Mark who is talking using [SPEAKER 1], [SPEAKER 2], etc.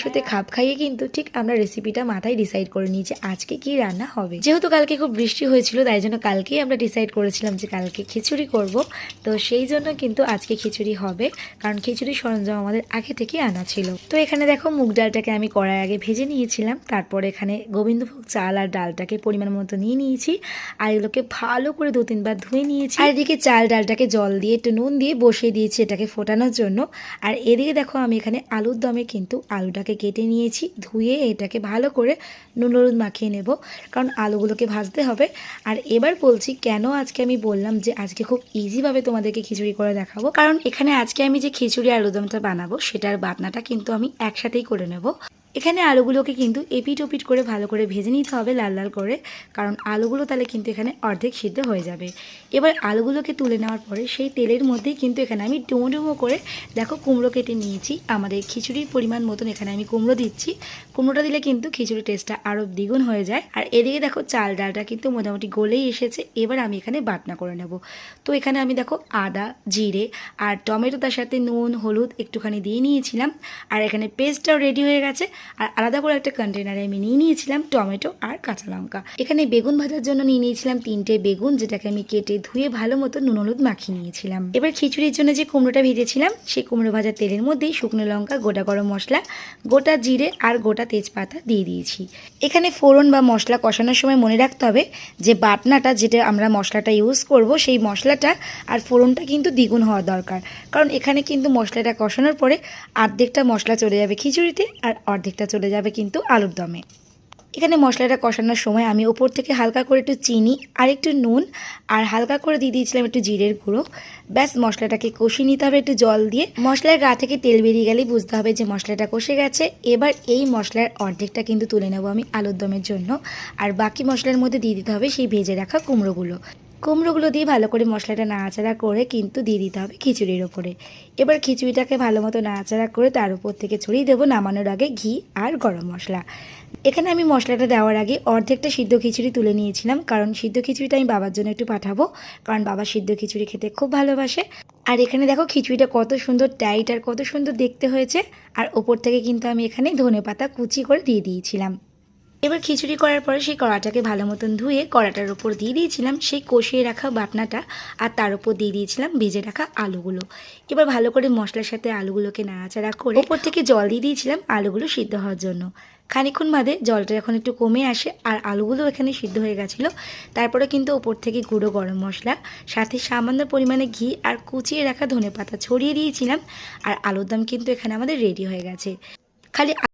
[SPEAKER 1] সাথে খাপ খাইয়ে কিন্তু ঠিক আমরা রেসিপিটা মাথায় ডিসাইড করে নিয়েছি আজকে কি রান্না হবে। যেহেতু কালকে খুব বৃষ্টি হয়েছিল তাই জন্য কালকেই আমরা ডিসাইড করেছিলাম যে কালকে খিচুড়ি করব। তো সেই জন্য কিন্তু আজকে খিচুড়ি হবে, কারণ খিচুড়ির সরঞ্জাম আমাদের আগে থেকে আনা ছিল। তো এখানে দেখো মুগ ডালটাকে আমি কড়াই আগে ভেজে নিয়েছিলাম, তারপর এখানে গোবিন্দভোগ চাল আর ডালটাকে পরিমাণ মতো নিয়ে নিয়েছি, আর এগুলোকে ভালো করে 2-3 বার ধুয়ে নিয়েছি। আর এদিকে চাল ডালটাকে জল দিয়ে একটু নুন দিয়ে বসিয়ে দিয়েছি এটাকে ফোটানোর জন্য। আর এদিকে দেখো আমি এখানে আলুর দমে কিন্তু আলুটাকে কেটে নিয়েছি, ধুয়ে এটাকে ভালো করে নুন হলুদ মাখিয়ে নেব, কারণ আলুগুলোকে ভাজতে হবে। আর এবার বলছি কেন আজকে আমি বললাম যে আজকে খুব ইজিভাবে তোমাদেরকে খিচুড়ি করে দেখাবো, কারণ এখানে আজকে আমি যে খিচুড়ি আলুদমটা বানাবো সেটার বাটনাটা কিন্তু আমি একসাথেই করে নেব। এখানে আলুগুলোকে কিন্তু এপিট ওপিট করে ভালো করে ভেজে নিতে হবে লাল লাল করে, কারণ আলুগুলো তাহলে কিন্তু এখানে অর্ধেক সিদ্ধ হয়ে যাবে। এবার আলুগুলোকে তুলে নেওয়ার পরে সেই তেলের মধ্যেই কিন্তু এখানে আমি ডুমো ডুমো করে দেখো কুমড়ো কেটে নিয়েছি। আমাদের খিচুড়ির পরিমাণ মতন এখানে আমি কুমড়ো দিচ্ছি। কুমড়োটা দিলে কিন্তু খিচুড়ির টেস্টটা আরও দ্বিগুণ হয়ে যায়। আর এদিকে দেখো চাল ডালটা কিন্তু মোটামুটি গলেই এসেছে, এবার আমি এখানে বাটনা করে নেব। তো এখানে আমি দেখো আদা, জিরে আর টমেটো, তার সাথে নুন হলুদ একটুখানি দিয়ে নিয়েছিলাম। আর এখানে পেস্টটাও রেডি হয়ে গেছে। আর আলাদা করে একটা কন্টেনারে আমি নিয়ে নিয়েছিলাম টমেটো আর কাঁচা লঙ্কা। এখানে বেগুন ভাজার জন্য নিয়ে নিয়েছিলাম 3টে বেগুন, যেটাকে আমি কেটে ধুয়ে ভালো মতো নুন হলুদ মাখিয়ে নিয়েছিলাম। এবার খিচুড়ির জন্য যে কুমড়োটা ভেজেছিলাম সেই কুমড়ো ভাজার তেলের মধ্যেই শুকনো লঙ্কা, গোটা গরম মশলা, গোটা জিরে আর গোটা তেজপাতা দিয়ে দিয়েছি। এখানে ফোড়ন বা মশলা কষানোর সময় মনে রাখতে হবে যে বাটনাটা, যেটা আমরা মশলাটা ইউজ করব, সেই মশলাটা আর ফোড়নটা কিন্তু দ্বিগুণ হওয়া দরকার, কারণ এখানে কিন্তু মশলাটা কষানোর পরে অর্ধেকটা মশলা চলে যাবে খিচুড়িতে আর অর্ধেকটা চলে যাবে কিন্তু আলুর দমে। এখানে মশলাটা কষানোর সময় আমি ওপর থেকে হালকা করে একটু চিনি আর একটু নুন আর হালকা করে দিয়ে দিয়েছিলাম একটু জিরের গুঁড়ো। ব্যাস মশলাটাকে কষিয়ে নিতে হবে একটু জল দিয়ে। মশলার গা থেকে তেল বেরিয়ে গেলেই বুঝতে হবে যে মশলাটা কষে গেছে। এবার এই মশলার অর্ধেকটা কিন্তু তুলে নেব আমি আলুর দমের জন্য, আর বাকি মশলার মধ্যে দিয়ে দিতে হবে সেই ভেজে রাখা কুমড়োগুলো দিয়ে ভালো করে মশলাটা নাড়াচাড়া করে কিন্তু দিয়ে দিতে হবে খিচুড়ির ওপরে। এবার খিচুড়িটাকে ভালো মতো নাড়াচাড়া করে তার উপর থেকে ছড়িয়ে দেবো নামানোর আগে ঘি আর গরম মশলা। এখানে আমি মশলাটা দেওয়ার আগে অর্ধেকটা সিদ্ধ খিচুড়ি তুলে নিয়েছিলাম, কারণ সিদ্ধ খিচুড়িটা আমি বাবার জন্য একটু পাঠাবো, কারণ বাবা সিদ্ধ খিচুড়ি খেতে খুব ভালোবাসে। আর এখানে দেখো খিচুড়িটা কত সুন্দর টাইট আর কত সুন্দর দেখতে হয়েছে। আর ওপর থেকে কিন্তু আমি এখানে ধনেপাতা কুচি করে দিয়ে দিয়েছিলাম। এবার খিচুড়ি করার পরে সেই কড়াটাকে ভালো মতন ধুয়ে কড়াটার ওপর দিয়ে দিয়েছিলাম সেই কষিয়ে রাখা বাটনাটা, আর তার উপর দিয়ে দিয়েছিলাম ভেজে রাখা আলুগুলো। এবার ভালো করে মশলার সাথে আলুগুলোকে নাড়াচাড়া করে ওপর থেকে জল দিয়ে দিয়েছিলাম আলুগুলো সিদ্ধ হওয়ার জন্য। খানিক্ষণ বাদে জলটা যখন একটু কমে আসে আর আলুগুলো এখানে সিদ্ধ হয়ে গেছিলো, তারপরে কিন্তু ওপর থেকে গুঁড়ো গরম মশলা, সাথে সামান্য পরিমাণে ঘি আর কুচিয়ে রাখা ধনেপাতা ছড়িয়ে দিয়েছিলাম। আর আলুর দম কিন্তু এখানে আমাদের রেডি হয়ে গেছে। খালি